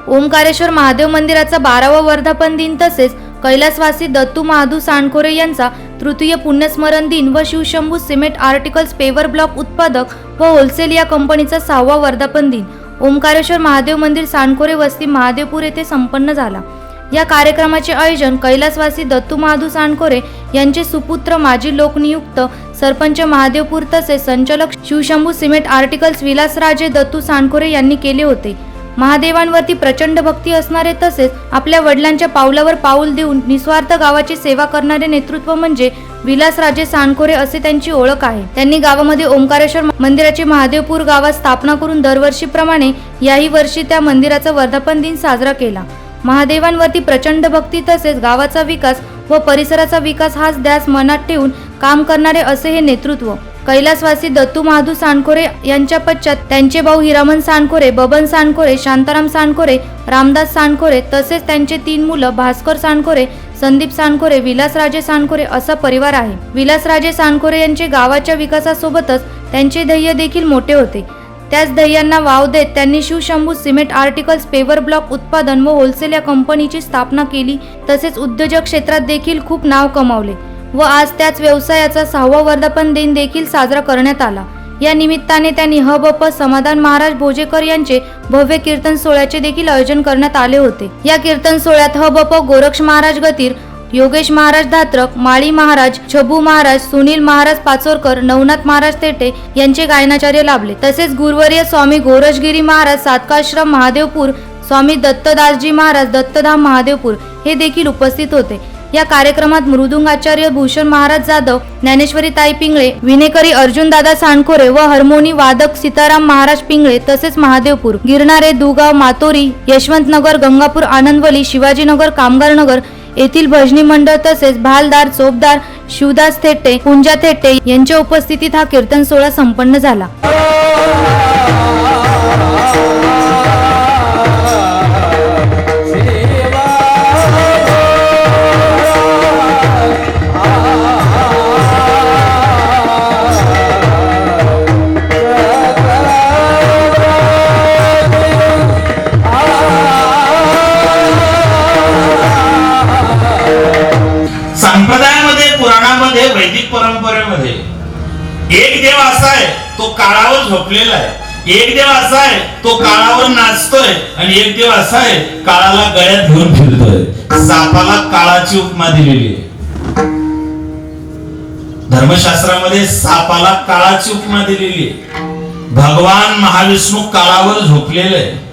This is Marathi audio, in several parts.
ओंकारेश्वर महादेव मंदिराचा 12वा वर्धापन दिन तसेच कैलासवासी दत्तू महादू सांडखोरे यांचा तृतीय पुण्यस्मरण दिन व Shivshambhu cement articles paver block उत्पादक व होलसेल या कंपनीचा 6वा वर्धापन दिन ओंकारेश्वर महादेव मंदिर सांडखोरे वस्ती महादेवपूर येथे संपन्न झाला। या कार्यक्रमाचे आयोजन कैलासवासी दत्तू महादू सांडखोरे यांचे सुपुत्र माजी लोकनियुक्त सरपंच महादेवपूर तसेच संचालक शिवशंभू सिमेंट आर्टिकल्स विलासराजे दत्तू सांडखोरे यांनी केले होते। महादेवांवरती प्रचंड भक्ती असणारे तसेच आपल्या वडिलांच्या पावलावर पाऊल देऊन निस्वार्थ गावाची सेवा करणारे नेतृत्व म्हणजे विलासराजे सांडखोरे असे त्यांची ओळख आहे। त्यांनी गावामध्ये ओंकारेश्वर मंदिराची महादेवपूर गावात स्थापना करून दरवर्षीप्रमाणे याही वर्षी त्या मंदिराचा वर्धापन दिन साजरा केला। महादेवांवरती प्रचंड भक्ती तसेच गावाचा विकास व परिसराचा विकास हाच ध्यास मनात ठेवून काम करणारे असे हे नेतृत्व। कैलासवासी दत्तू महादू सांडखोरे यांच्या पश्चात त्यांचे भाऊ हिरामन सांडखोरे, बबन सांडखोरे, शांताराम सांडखोरे, रामदास सांडखोरे तसेच त्यांचे 3 मुलं भास्कर सांडखोरे, संदीप सांडखोरे, विलासराजे सांडखोरे असा परिवार आहे। विलासराजे सांडखोरे यांचे गावाच्या विकासासोबतच त्यांचे ध्येय देखील मोठे होते। त्याच ध्येयांना वाव देत त्यांनी Shivshambhu cement articles paver block उत्पादन व होलसेल या कंपनीची स्थापना केली तसेच उद्योजक क्षेत्रात देखील खूप नाव कमावले व आज त्याच व्यवसायाचा 6वा वर्धापन दिन देखील साजरा करण्यात आला। या निमित्ताने त्यांनी ह.ब.प. समाधान महाराज भोजेकर यांचे भव्य कीर्तन सोहळ्याचे देखील आयोजन करण्यात आले होते। या कीर्तन सोहळ्यात ह.ब.प. गोरक्ष महाराज गतीर, योगेश महाराज धात्रक, माळी महाराज, छबू महाराज, सुनील महाराज पाचोरकर, नवनाथ महाराज तेटे यांचे गायनाचार्य लाभले। तसेच गुरुवर्य स्वामी गोरजगिरी महाराज सातकाश्रम महादेवपूर, स्वामी दत्तदासजी महाराज दत्तधाम महादेवपूर हे देखील उपस्थित होते। या कार्यक्रमात मृदुंगाचार्य भूषण महाराज जाधव, ज्ञानेश्वरी ताई पिंगळे, विनेकरी अर्जुन दादा सांडखोरे व हार्मोनी वादक सीताराम महाराज पिंगळे तसेच महादेवपूर, गिरणारे, दुगाव, मातोरी, यशवंतनगर, गंगापूर, आनंदवली, शिवाजीनगर, कामगारनगर येथील भजनी मंडळ तसेच भालदार, चोपदार, शिवदास थेटे, पुंजा थेटे यांच्या उपस्थितीत हा कीर्तन सोहळा संपन्न झाला। संप्रदायामध्ये, पुराणामध्ये, वैदिक परंपरेमध्ये एक देव असा आहे तो काळावर झोपलेला आहे, एक देव असा आहे तो काळावर नाचतोय आणि एक देव असा आहे काळाला गळ्यात घेऊन फिरतोय। सापाला काळाची उपमा दिलेली आहे। धर्मशास्त्रामध्ये सापाला काळाची उपमा दिलेली आहे। भगवान महाविष्णू काळावर झोपलेले आहे।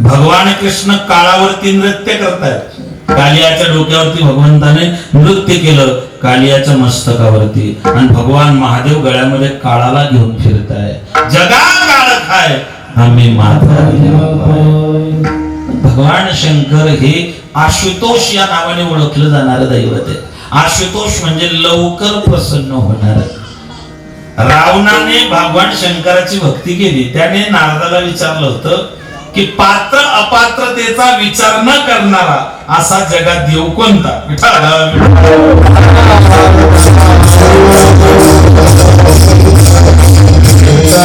भगवान कृष्ण काळावरती नृत्य करतात। कालियाच्या डोक्यावरती भगवंताने नृत्य केलं, कालियाच्या मस्तकावरती, आणि भगवान महादेव गळ्यामध्ये काळाला घेऊन फिरताय। जगा काळ खाय आम्ही माता। भगवान शंकर हे आशुतोष या नावाने ओळखलं जाणारं दैवत आहे। आशुतोष म्हणजे लवकर प्रसन्न होणार। रावणाने भगवान शंकराची भक्ती केली, त्याने नारदाला विचारलं होतं की पात्र अपात्रतेचा विचार न करणारा असा जगात देव कोणता?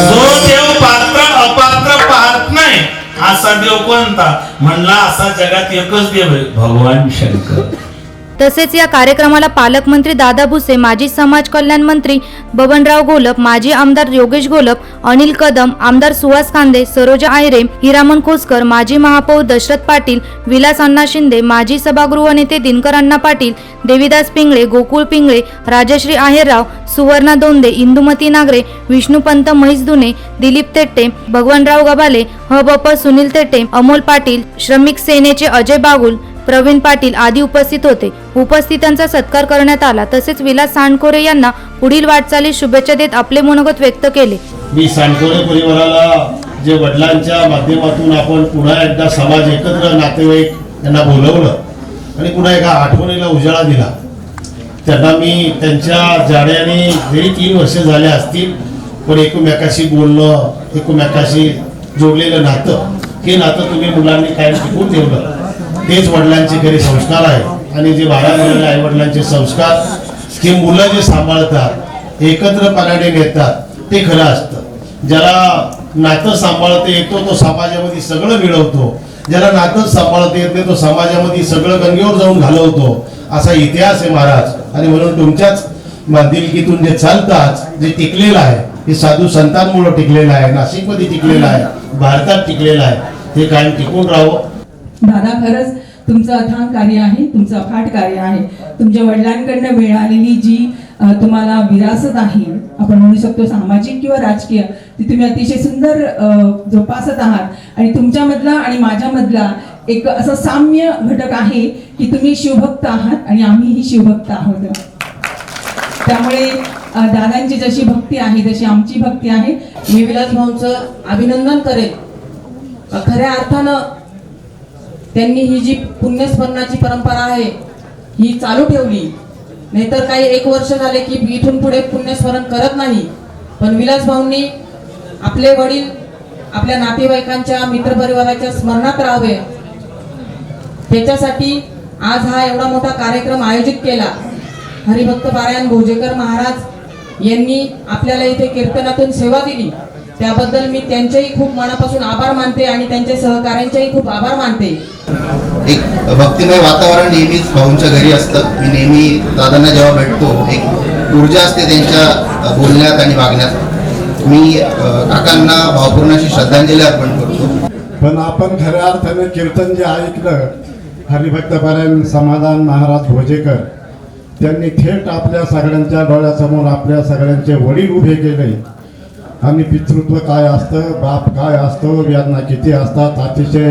जो देव पात्र अपात्र पाहत नाही असा देव कोणता? म्हणला असा जगात एकच देव आहे, भगवान शंकर। तसेच या कार्यक्रमाला पालकमंत्री दादा भुसे, माजी समाज कल्याण मंत्री बबनराव घोलप, माजी आमदार योगेश घोलप, अनिल कदम, आमदार सुहास कांदे, सरोजा आयरे, हिरामन खोसकर, माजी महापौर दशरथ पाटील, विलास अण्णा शिंदे, माजी सभागृह नेते दिनकर अण्णा पाटील, देवीदास पिंगळे, गोकुळ पिंगळे, राजश्री आहेरराव, सुवर्णा दोंदे, इंदुमती नागरे, विष्णुपंत म्हैसदुने, दिलीप तेट्टे, भगवानराव गबाले, ह.ब.प. सुनील तेट्टे, अमोल पाटील, श्रमिक सेनेचे अजय बागुल, प्रवीण पाटील आदी उपस्थित होते। उपस्थितांचा सत्कार करण्यात आला। तसेच विलास सांडखोरे यांना पुढील वाटचालीस शुभेच्छा देत आपले मनोगत व्यक्त केले। मी सांडखोरे परिवाराला जे वडिलांच्या माध्यमातून आपण पुन्हा एकदा समाज एकत्र नातेवाईक यांना बोलवलं आणि पुन्हा एका आठवणीला उजाळा दिला, त्यांना मी त्यांच्या जाण्याने जरी 3 वर्ष झाले असतील पण एकमेकाशी बोलणं, एकमेकाशी जोडलेलं नातं, हे नातं तुम्ही मुलांनी कायम टिकवून ठेवलं। तेच वडिलांचे खरे संस्कार आहे आणि जे बाळामुळे आई वडिलांचे संस्कार हे मुलं जे सांभाळतात, एकत्रपणाने नेतात, ते खरं असतं। ज्याला नातं सांभाळता येतो तो समाजामध्ये सगळं मिळवतो, ज्याला नातं सांभाळता येत नाही तो समाजामध्ये सगळं गंगेवर जाऊन घालवतो, असा इतिहास आहे महाराज. आणि म्हणून तुमच्याच दिलगीतून जे चालतात, जे टिकलेलं आहे, हे साधू संतांमुळे टिकलेलं आहे, नाशिकमध्ये टिकलेलं आहे, भारतात टिकलेलं आहे, हे कायम टिकून राहावं. दादा, खरंच तुमचं अथांग कार्य आहे, तुमचं अफाट कार्य आहे. तुमच्या वडिलांकडनं मिळालेली जी तुम्हाला विरासत आहे, आपण म्हणू शकतो सामाजिक किंवा राजकीय, ती तुम्ही अतिशय सुंदर जोपासत आहात. आणि तुमच्यामधला आणि माझ्यामधला एक असं साम्य घटक आहे की तुम्ही शिवभक्त आहात आणि आम्हीही शिवभक्त आहोत. त्यामुळे दादांची जशी भक्ती आहे तशी आमची भक्ती आहे. मी विलास भाऊंचं अभिनंदन करेन. खऱ्या अर्थानं त्यांनी ही जी पुण्यस्मरणाची परंपरा आहे ही चालू ठेवली. नाहीतर काही 1 वर्ष झाले की इथून पुढे पुण्यस्मरण करत नाही. पण विलास भाऊंनी आपले वडील आपल्या नातेवाईकांच्या मित्रपरिवाराच्या स्मरणात राहावे, त्याच्यासाठी आज हा एवढा मोठा कार्यक्रम आयोजित केला. हरिभक्त पारायण भोजेकर महाराज यांनी आपल्याला इथे कीर्तनातून सेवा दिली, त्याबद्दल मी त्यांचेही खूप मनापासून आभार मानते आणि त्यांच्या सहकाऱ्यांचेही खूप आभार मानते. एक भक्तिमय वातावरण नेहमीच भाऊंच्या घरी असतं. मी नेहमी दादांना जेव्हा भेटतो एक ऊर्जा असते त्यांच्या बोलण्यात आणि वागण्यात. मी काकांना भावपूर्ण अशी श्रद्धांजली अर्पण करतो. पण आपण खऱ्या अर्थाने कीर्तन जे ऐकलं, हरिभक्तपारायण समाधान महाराज भोजेकर त्यांनी थेट आपल्या सगळ्यांच्या डोळ्यासमोर आपल्या सगळ्यांचे वडील उभे केले आणि पितृत्व काय असतं, बाप काय असतो, वेदना किती असतात, अतिशय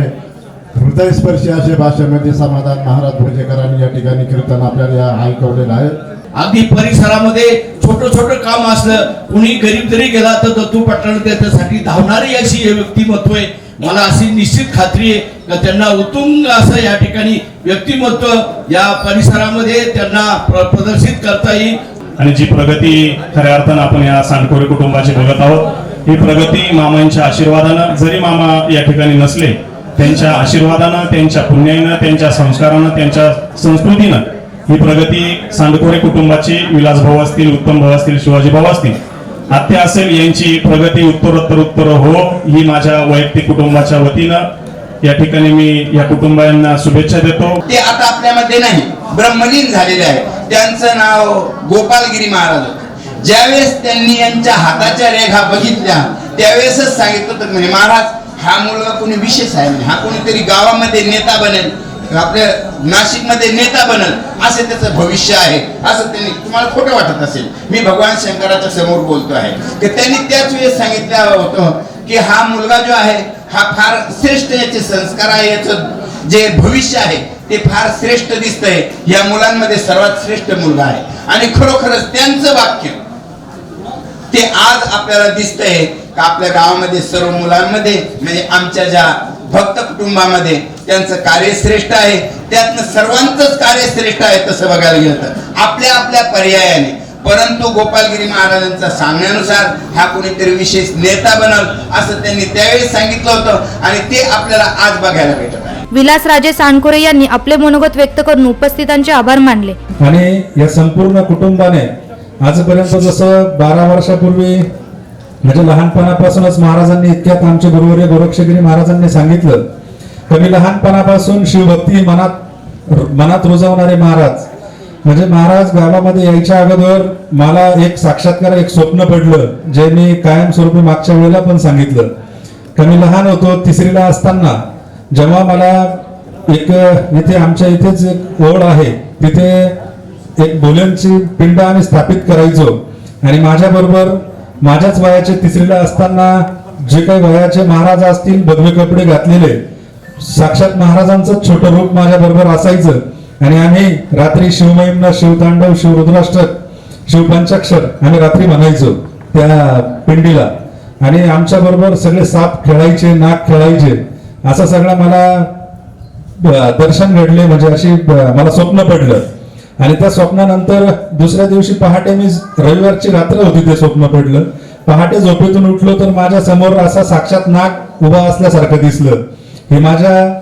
हृदयस्पर्शी असे भाषेमध्ये समाधान महाराज भोजेकरांनी या ठिकाणी कीर्तन आपल्याला ऐकवलेलं आहे. अगदी परिसरामध्ये छोटं छोटं काम असलं, कुणी गरीब जरी गेला तर दत्तू पाटण त्याच्यासाठी धावणारी अशी हे व्यक्तिमत्व आहे. मला अशी निश्चित खात्री आहे की त्यांना उत्तुंग असं या ठिकाणी व्यक्तिमत्व या परिसरामध्ये त्यांना प्रदर्शित करता येईल. आणि जी प्रगती खऱ्या अर्थानं आपण या सांडकोरे कुटुंबाची बघत आहोत, ही प्रगती मामांच्या आशीर्वादानं, जरी मामा या ठिकाणी नसले त्यांच्या आशीर्वादानं, त्यांच्या पुण्यानं, त्यांच्या संस्कारानं, त्यांच्या संस्कृतीनं ही प्रगती सांडकोरे कुटुंबाची, विलास भाऊ असतील, उत्तम भाऊ असतील, शिवाजी भाऊ असतील, आत्या असेल, यांची प्रगती उत्तर हो ही माझ्या वैयक्तिक कुटुंबाच्या वतीनं या ठिकाणी मी या कुटुंबांना शुभेच्छा देतो. ते आता आपल्यामध्ये नाही, ब्रह्मलीन झालेले आहे. त्यांचं नाव गोपालगिरी महाराज होते. ज्यावेळेस त्यांनी यांच्या हाताच्या रेखा बघितल्या त्यावेळेसच सांगितलं तर म्हणजे महाराज हा मुलगा कोणी विशेष आहे, हा कोणीतरी गावामध्ये नेता बनेल, आपल्या नाशिकमध्ये नेता बनल, असे त्याचं भविष्य आहे असं त्यांनी. तुम्हाला खोटं वाटत असेल, मी भगवान शंकराच्या समोर बोलतो आहे की त्यांनी त्याच वेळेस सांगितलं होतं की हा मुलगा जो आहे हा फार श्रेष्ठ, याचे संस्कार आहे, याचं जे भविष्य आहे ते फार श्रेष्ठ दिसतंय, या मुलांमध्ये सर्वात श्रेष्ठ मुलगा आहे. आणि खरोखरच त्यांचं वाक्य ते आज आपल्याला दिसतंय का आपल्या गावामध्ये सर्व मुलांमध्ये म्हणजे आमच्या ज्या भक्त कुटुंबामध्ये त्यांचं कार्य श्रेष्ठ आहे. त्यातनं सर्वांचंच कार्य श्रेष्ठ आहे तसं बघायला गेलं तर आपल्या आपल्या पर्यायाने. परंतु गोपालगिरी महाराजांच्या सांगण्यानुसार हा कोणीतरी विशेष नेता बनल असं त्यांनी त्यावेळी सांगितलं होतं आणि ते आपल्याला आज बघायला भेटत आहे. विलासराजे सांडकोरे यांनी आपले मनोगत व्यक्त करून उपस्थितांचे आभार मानले. आणि या संपूर्ण कुटुंबाने आजपर्यंत जसं 12 वर्षापूर्वी म्हणजे लहानपणापासूनच महाराजांनी इतक्यात आमचे गुरुवर्य गोरक्षगिरी महाराजांनी सांगितलं की मी लहानपणापासून शिवभक्ती मनात रुजवणारे महाराज. म्हणजे महाराज गावामध्ये यायच्या अगोदर मला एक साक्षात्कार, एक स्वप्न पडलं, जे मी कायमस्वरूपी मागच्या वेळेला पण सांगितलं की मी लहान होतो, 3रीला असताना जेव्हा मला एक इथे आमच्या इथेच एक ओढ आहे, तिथे एक भोल्यांची पिंड आम्ही स्थापित करायचो आणि माझ्या बरोबर माझ्याच वयाचे 3रीला असताना जे काही वयाचे महाराज असतील, भगवे कपडे घातलेले, साक्षात महाराजांचं छोटं रूप माझ्या बरोबर असायचं आणि आम्ही रात्री शिवमहिम्न, शिवतांडव, शिवरुद्राष्टक, शिवपंचाक्षर आम्ही रात्री म्हणायचो त्या पिंडीला. आणि आमच्या बरोबर सगळे साप खेळायचे, नाग खेळायचे, असं सगळं मला दर्शन घडले, म्हणजे अशी मला स्वप्न पडलं. आणि त्या स्वप्नानंतर दुसऱ्या दिवशी पहाटे, मी रविवारची रात्र होती, ते स्वप्न पडलं. पहाटे झोपेतून उठलो तर माझ्या समोर असा साक्षात नाग उभा असल्यासारखं दिसलं. हे माझ्या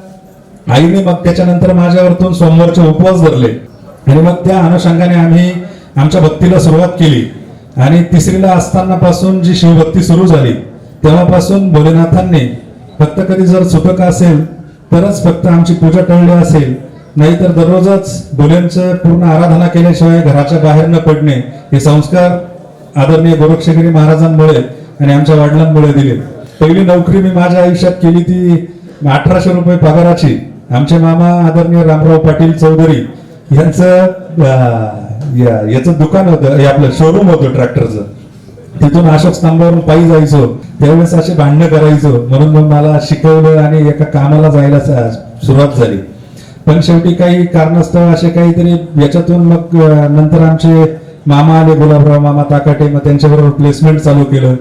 आईने मग त्याच्यानंतर माझ्यावरतून सोमवारचे उपवास धरले आणि मग त्या अनुषंगाने आम्ही आमच्या भक्तीला सुरुवात केली. आणि 3रीला असताना पासून जी शिवभक्ती सुरू झाली तेव्हापासून भोलेनाथांनी फक्त कधी जर सुतक असेल तरच फक्त आमची पूजा टळली असेल, नाहीतर दररोजच भोलेंचं पूर्ण आराधना केल्याशिवाय घराच्या बाहेर न पडणे हे संस्कार आदरणीय गोरक्षगिरी महाराजांमुळे आणि आमच्या वडिलांमुळे दिले. पहिली नोकरी मी माझ्या आयुष्यात केली ती 1800 रुपये पगाराची. आमचे मामा आदरणीय रामराव पाटील चौधरी याचं दुकान होतं, हे आपलं शोरूम होतं ट्रॅक्टरचं. तिथून अशोक स्तंभावरून पायी जायचो, त्यावेळेस असे भांडणं करायचो, म्हणून मग मला शिकवलं आणि एका कामाला जायला सुरुवात झाली. पण शेवटी काही कारणास्तव असे काहीतरी याच्यातून मग नंतर आमचे मामा आले, गुलाबराव मामा ताकाटे, मग त्यांच्याबरोबर प्लेसमेंट चालू केलं.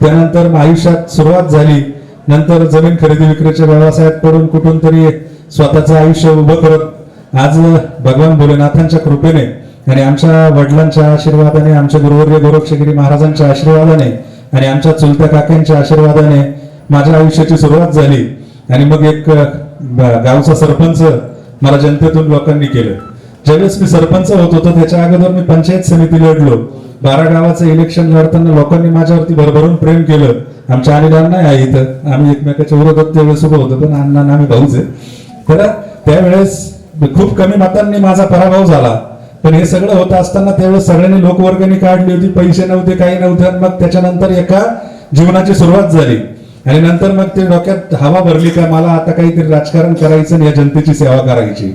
त्यानंतर आयुष्यात सुरुवात झाली. नंतर जमीन खरेदी विक्रीच्या व्यवसायात पडून कुठून तरी स्वतःचं आयुष्य उभं करत आज भगवान भोलेनाथांच्या कृपेने आणि आमच्या वडिलांच्या आशीर्वादाने, आमच्या गुरुवर्य गोरक्षगिरी महाराजांच्या आशीर्वादाने आणि आमच्या चुलत्या काकांच्या आशीर्वादाने माझ्या आयुष्याची सुरुवात झाली. आणि मग एक गावचा सरपंच मला जनतेतून लोकांनी केलं. ज्यावेळेस मी सरपंच होत होतो त्याच्या अगोदर मी पंचायत समिती लढलो. 12 गावाचं इलेक्शन लढताना लोकांनी माझ्यावरती भरभरून प्रेम केलं. आमच्या अनिल अण्णा आहे इथं, आम्ही एकमेकाच्या विरोधात त्यावेळेस उभं होतो, पण अण्णा आम्ही भाऊच आहे. तर त्यावेळेस खूप कमी मतांनी माझा पराभव झाला. पण हे सगळं होत असताना त्यावेळेस सगळ्यांनी लोकवर्गणी काढली होती, पैसे नव्हते, काही नव्हते. मग त्याच्यानंतर एका जीवनाची सुरुवात झाली. आणि नंतर मग ते डोक्यात हवा भरली का मला आता काहीतरी राजकारण करायचं आणि या जनतेची सेवा करायची.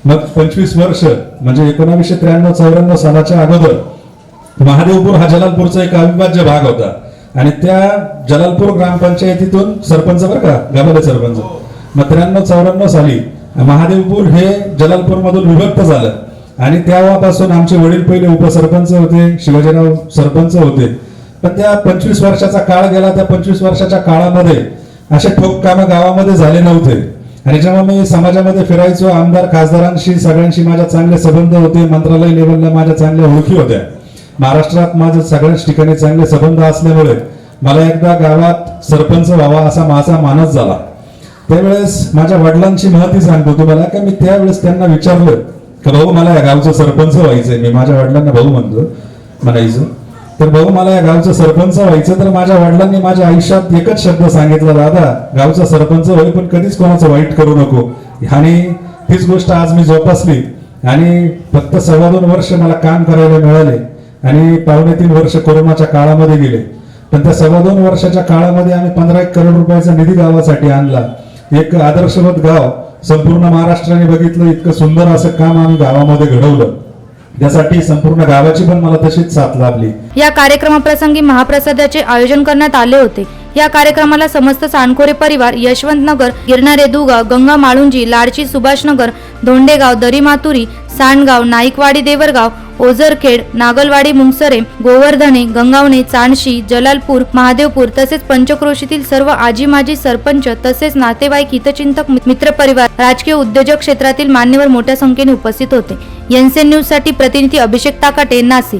मग 25 वर्ष म्हणजे 1993-94 सालाच्या अगोदर महादेवपूर हा जलालपूरचा एक अविभाज्य भाग होता. आणि त्या जलालपूर ग्रामपंचायतीतून सरपंच, बरं का, गावाले सरपंच, मग 93-94 साली महादेवपूर हे जलालपूर मधून विभक्त झालं. आणि तेव्हापासून आमचे वडील पहिले उपसरपंच होते, शिवाजीराव सरपंच होते. पण त्या 25 वर्षाचा काळ गेला. त्या 25 वर्षाच्या काळामध्ये असे ठोक कामं गावामध्ये झाले नव्हते. आणि जेव्हा मी समाजामध्ये फिरायचो, आमदार खासदारांशी सगळ्यांशी माझ्या चांगले संबंध होते. मंत्रालय लेवलला माझ्या चांगल्या ओळखी होत्या. महाराष्ट्रात माझं सगळ्याच ठिकाणी चांगले संबंध असल्यामुळे मला एकदा गावात सरपंच व्हावा असा माझा मानस झाला. त्यावेळेस माझ्या वडिलांची महती सांगतो तुम्हाला का मी त्यावेळेस त्यांना विचारलं का भाऊ मला या गावचं सरपंच व्हायचंय. मी माझ्या वडिलांना भाऊ म्हणायचं. तर भाऊ मला या गावचं सरपंच व्हायचं. तर माझ्या वडिलांनी माझ्या आयुष्यात एकच शब्द सांगितला, दादा गावचा सरपंच होईल पण कधीच कोणाचं वाईट करू नको. आणि तीच गोष्ट आज मी जोपासली. आणि फक्त 2.25 वर्ष मला काम करायला मिळाले आणि 2.5-3 वर्ष कोरोनाच्या काळामध्ये गेले. पण त्या 2.25 वर्षाच्या काळामध्ये आम्ही 15 करोड रुपयाचा निधी गावासाठी आणला. एक आदर्शवत गाव संपूर्ण महाराष्ट्राने बघितलं. इतकं सुंदर असं काम आम्ही गावामध्ये घडवलं. त्यासाठी संपूर्ण गावाची पण मला तशीच साथ लाभली. या कार्यक्रमाप्रसंगी महाप्रसादाचे आयोजन करण्यात आले होते. या कार्यक्रमाला समस्त साणखोरे परिवार, यशवंत नगर, गिरणारे दुगाव, गंगा माळुंजी, लाडची सुभाषनगर, धोंडेगाव, दरीमातुरी, सांडगाव, नाईकवाडी, देवरगाव, ओझरखेड, नागलवाडी, मुंगसरे, गोवर्धने, गंगावणे, चाणशी, जलालपूर, महादेवपूर तसेच पंचक्रोशीतील सर्व आजी माजी सरपंच तसेच नातेवाईक, हितचिंतक, मित्रपरिवार, राजकीय उद्योजक क्षेत्रातील मान्यवर मोठ्या संख्येने उपस्थित होते. एनसीएन न्यूज साठी प्रतिनिधी अभिषेक ताकाटे, नाशिक.